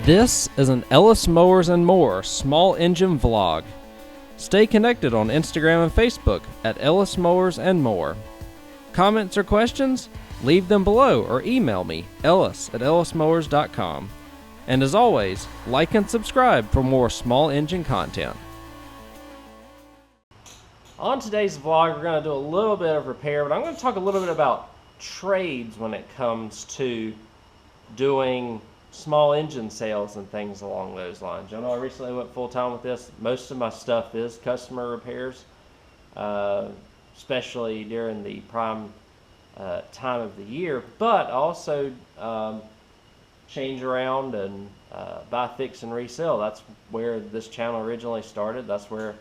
This is an Ellis Mowers and More small engine vlog. Stay connected on Instagram and Facebook at Ellis Mowers and More. Comments or questions? Leave them below or email me, ellis@ellismowers.com. And as always, like and subscribe for more small engine content. On today's vlog, we're going to do a little bit of repair, but I'm going to talk a little bit about trades when it comes to doing small engine sales and things along those lines. I know I recently went full-time with this. Most of my stuff is customer repairs, especially during the prime time of the year, but also change around and buy, fix, and resell. That's where this channel originally started. That's where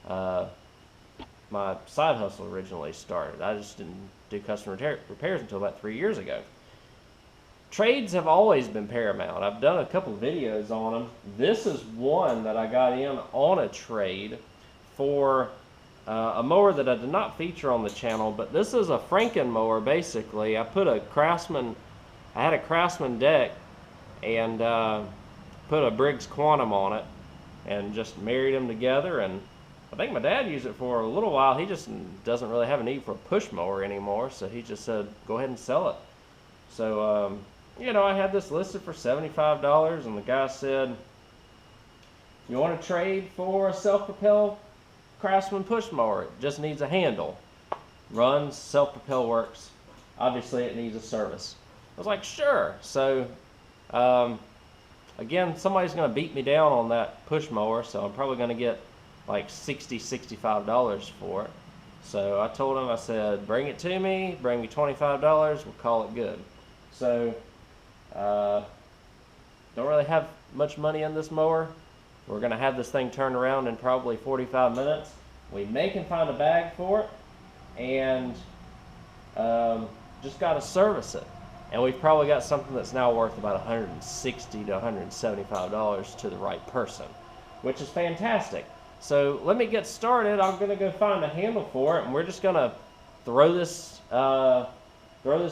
my side hustle originally started. I just didn't do customer repairs until about 3 years ago. Trades have always been paramount. I've done a couple videos on them. This is one that I got in on a trade for a mower that I did not feature on the channel, but this is a Franken mower basically. I put a Craftsman, I had a Craftsman deck and put a Briggs Quantum on it and just married them together, and I think my dad used it for a little while. He just doesn't really have a need for a push mower anymore, so he just said go ahead and sell it. So you know, I had this listed for $75, and the guy said, you want to trade for a self-propel Craftsman push mower? It just needs a handle. Runs, self-propel works. Obviously it needs a service. I was like, sure. So again, somebody's going to beat me down on that push mower, so I'm probably going to get like $60, $65 for it. So I told him, I said, bring it to me, bring me $25, we'll call it good. So don't really have much money in this mower. We're going to have this thing turned around in probably 45 minutes. We may can find a bag for it, and just got to service it. And we've probably got something that's now worth about $160 to $175 to the right person, which is fantastic. So let me get started. I'm going to go find a handle for it, and we're just going to throw this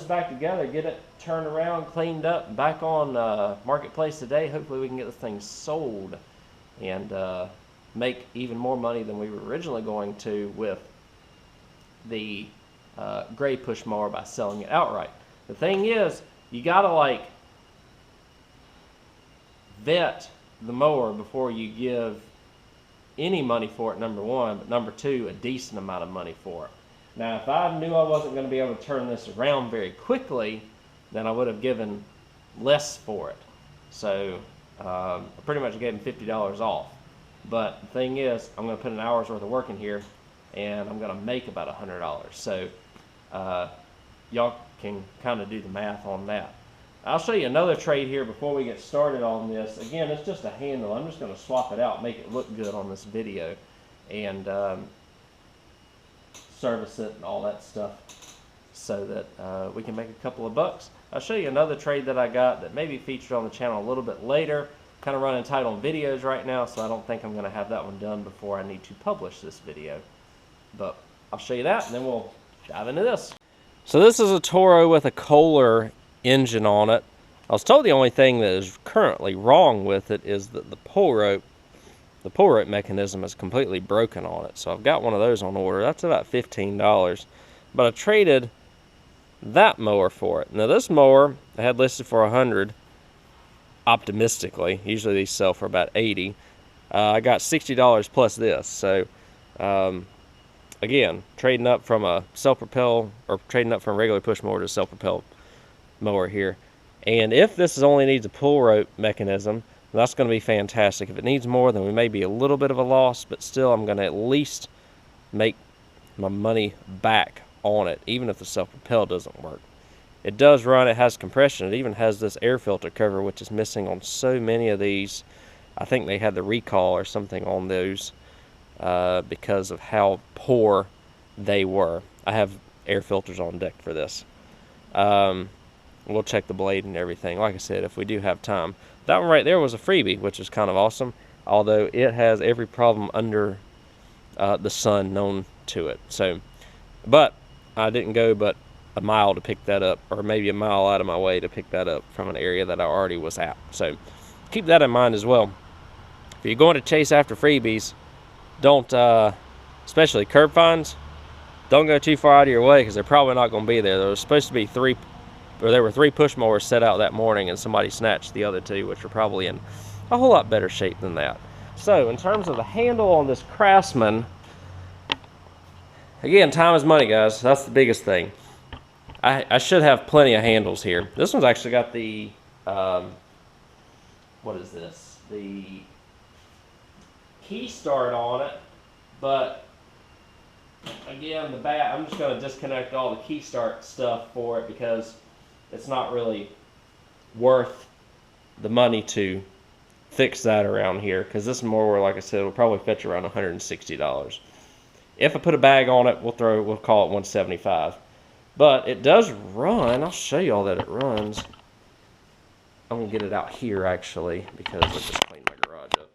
back together, get it turned around, cleaned up, back on Marketplace today. Hopefully we can get this thing sold and make even more money than we were originally going to with the gray push mower by selling it outright. The thing is, you gotta like vet the mower before you give any money for it, number one, but number two, a decent amount of money for it. Now, if I knew I wasn't going to be able to turn this around very quickly, then I would have given less for it. So I pretty much gave him $50 off. But the thing is, I'm going to put an hour's worth of work in here, and I'm going to make about $100. So y'all can kind of do the math on that. I'll show you another trade here before we get started on this. Again, it's just a handle. I'm just going to swap it out, make it look good on this video, and service it and all that stuff so that we can make a couple of bucks. I'll show you another trade that I got that may be featured on the channel a little bit later. Kind of running tight on videos right now, so I don't think I'm going to have that one done before I need to publish this video. But I'll show you that, and then we'll dive into this. So this is a Toro with a Kohler engine on it. I was told the only thing that is currently wrong with it is that the pull rope mechanism is completely broken on it. So I've got one of those on order. That's about $15. But I traded that mower for it. Now this mower I had listed for $100, optimistically. Usually these sell for about $80. I got $60 plus this. So again, trading up from a self-propel, or trading up from a regular push mower to a self-propel mower here. And if this only needs a pull rope mechanism, that's going to be fantastic. If it needs more, then we may be a little bit of a loss, but still I'm going to at least make my money back on it, even if the self-propel doesn't work. It does run, it has compression, it even has this air filter cover, which is missing on so many of these. I think they had the recall or something on those because of how poor they were. I have air filters on deck for this. We'll check the blade and everything, like I said, if we do have time. That one right there was a freebie, which is kind of awesome, although it has every problem under the sun known to it. So, but I didn't go but a mile to pick that up, or maybe a mile out of my way to pick that up from an area that I already was at. So keep that in mind as well. If you're going to chase after freebies, don't, especially curb finds, don't go too far out of your way, because they're probably not going to be there. There was supposed to be there were 3 push mowers set out that morning, and somebody snatched the other 2, which are probably in a whole lot better shape than that. So in terms of the handle on this Craftsman, again, time is money, guys. That's the biggest thing. I should have plenty of handles here. This one's actually got the, what is this? The key start on it, but again, I'm just going to disconnect all the key start stuff for it, because it's not really worth the money to fix that around here, because this mower, like I said, will probably fetch around $160. If I put a bag on it, we'll call it $175. But it does run. I'll show you all that it runs. I'm gonna get it out here actually, because I just cleaned my garage up.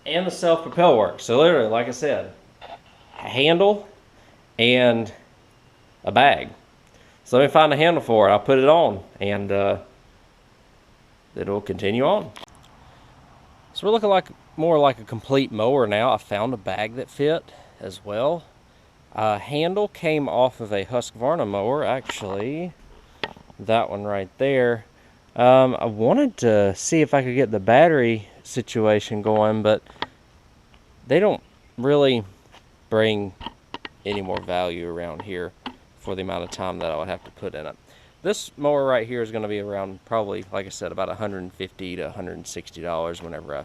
And the self-propel works. So literally, like I said, a handle and a bag. So let me find a handle for it. I'll put it on, and it'll continue on. So we're looking more like a complete mower now. I found a bag that fit as well. Handle came off of a Husqvarna mower, actually. That one right there. I wanted to see if I could get the battery situation going, but they don't really bring any more value around here for the amount of time that I would have to put in it. This mower right here is going to be around, probably, like I said, about $150 to $160 whenever I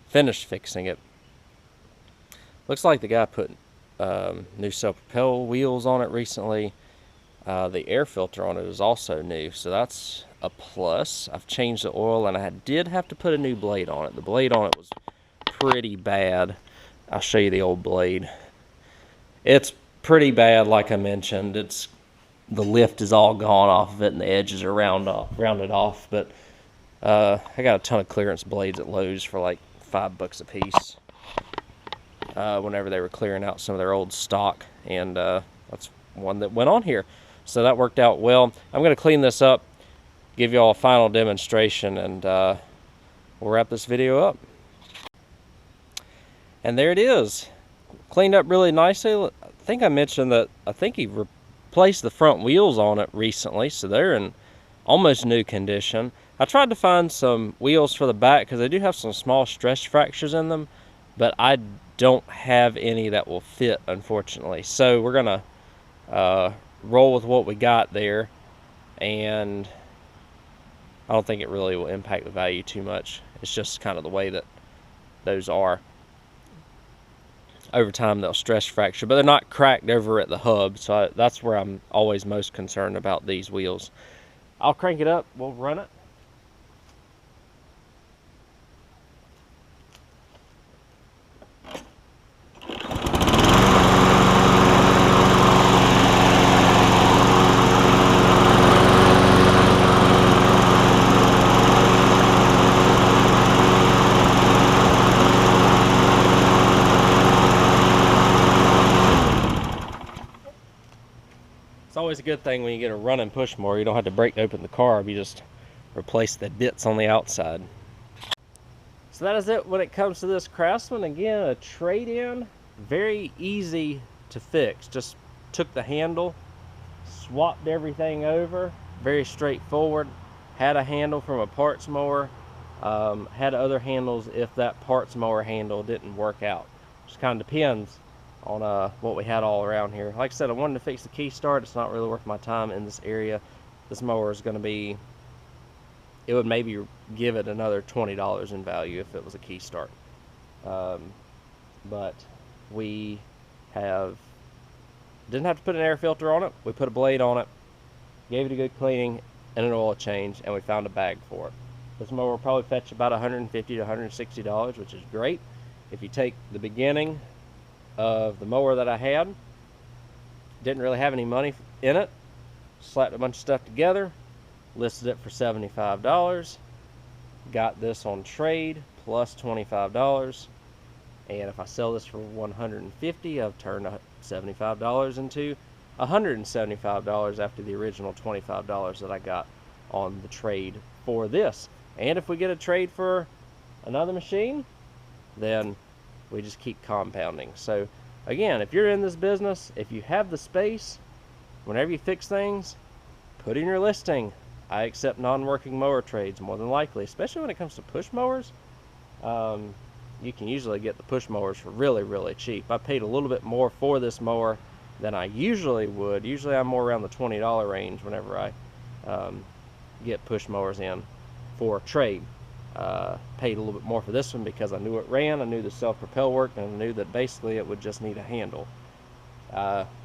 finish fixing it. Looks like the guy put new self-propel wheels on it recently. The air filter on it is also new, so that's a plus. I've changed the oil, and I did have to put a new blade on it. The blade on it was pretty bad. I'll show you the old blade. It's pretty bad, like I mentioned. The lift is all gone off of it, and the edges are rounded off. But I got a ton of clearance blades at Lowe's for like $5 a piece. Whenever they were clearing out some of their old stock, and that's one that went on here. So that worked out well. I'm going to clean this up, give you all a final demonstration, and we'll wrap this video up. And there it is, cleaned up really nicely. I think I mentioned that I think he replaced the front wheels on it recently, so they're in almost new condition. I tried to find some wheels for the back, because they do have some small stress fractures in them, but I don't have any that will fit, unfortunately. So we're gonna roll with what we got there, and I don't think it really will impact the value too much. It's just kind of the way that those are. Over time they'll stress fracture, but they're not cracked over at the hub, so that's where I'm always most concerned about these wheels. I'll crank it up, we'll run it. It's always a good thing when you get a running push mower. You don't have to break open the carb, you just replace the bits on the outside. So that is it when it comes to this Craftsman. Again, a trade-in, very easy to fix. Just took the handle, swapped everything over, very straightforward. Had a handle from a parts mower, had other handles if that parts mower handle didn't work out. Just kind of depends on what we had all around here. Like I said, I wanted to fix the key start. It's not really worth my time in this area. This mower is going to be, it would maybe give it another $20 in value if it was a key start. But we didn't have to put an air filter on it. We put a blade on it, gave it a good cleaning and an oil change, and we found a bag for it. This mower will probably fetch about $150 to $160, which is great. If you take the beginning of the mower that I had, didn't really have any money in it, slapped a bunch of stuff together, listed it for $75, got this on trade plus $25, and if I sell this for $150, I've turned $75 into $175 after the original $25 that I got on the trade for this. And if we get a trade for another machine, then we just keep compounding. So again, if you're in this business, if you have the space, whenever you fix things, put in your listing, I accept non-working mower trades more than likely, especially when it comes to push mowers. You can usually get the push mowers for really, really cheap. I paid a little bit more for this mower than I usually would. Usually I'm more around the $20 range whenever I get push mowers in for trade. Paid a little bit more for this one because I knew it ran, I knew the self-propel worked, and I knew that basically it would just need a handle.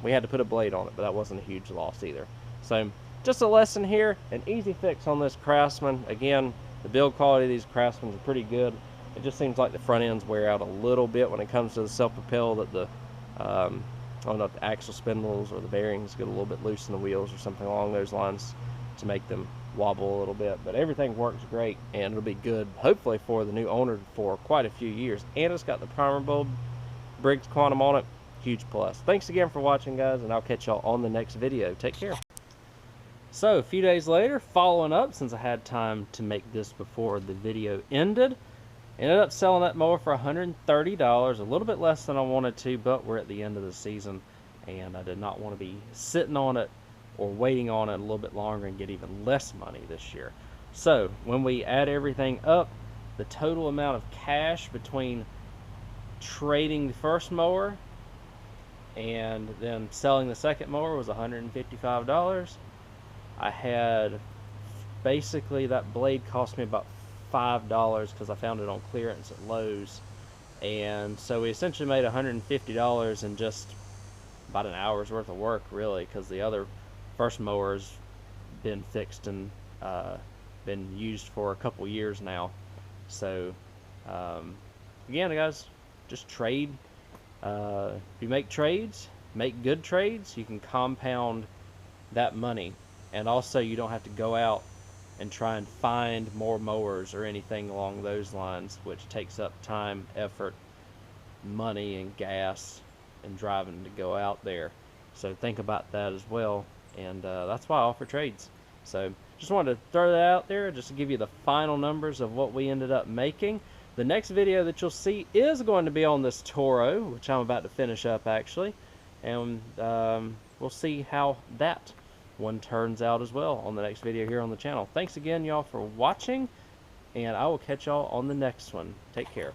We had to put a blade on it, but that wasn't a huge loss either. So just a lesson here, an easy fix on this Craftsman. Again, the build quality of these Craftsmans are pretty good. It just seems like the front ends wear out a little bit when it comes to the self-propel, that the I don't know if the axle spindles or the bearings get a little bit loose in the wheels or something along those lines to make them wobble a little bit. But everything works great, and it'll be good hopefully for the new owner for quite a few years. And it's got the primer bulb Briggs Quantum on it. Huge plus. Thanks again for watching, guys, and I'll catch y'all on the next video. Take care. So a few days later, following up, since I had time to make this before the video ended up selling that mower for $130, a little bit less than I wanted to, but we're at the end of the season and I did not want to be sitting on it or waiting on it a little bit longer and get even less money this year. So when we add everything up, the total amount of cash between trading the first mower and then selling the second mower was $155. I had basically, that blade cost me about $5 because I found it on clearance at Lowe's, and so we essentially made $150 in just about an hour's worth of work, really, because the other first mower's been fixed and been used for a couple years now. So again, guys, just trade. If you make trades, make good trades, you can compound that money, and also you don't have to go out and try and find more mowers or anything along those lines, which takes up time, effort, money, and gas, and driving to go out there. So think about that as well, and that's why I offer trades. So just wanted to throw that out there just to give you the final numbers of what we ended up making. The next video that you'll see is going to be on this Toro, which I'm about to finish up actually, and we'll see how that one turns out as well on the next video here on the channel. Thanks again, y'all, for watching, and I will catch y'all on the next one. Take care.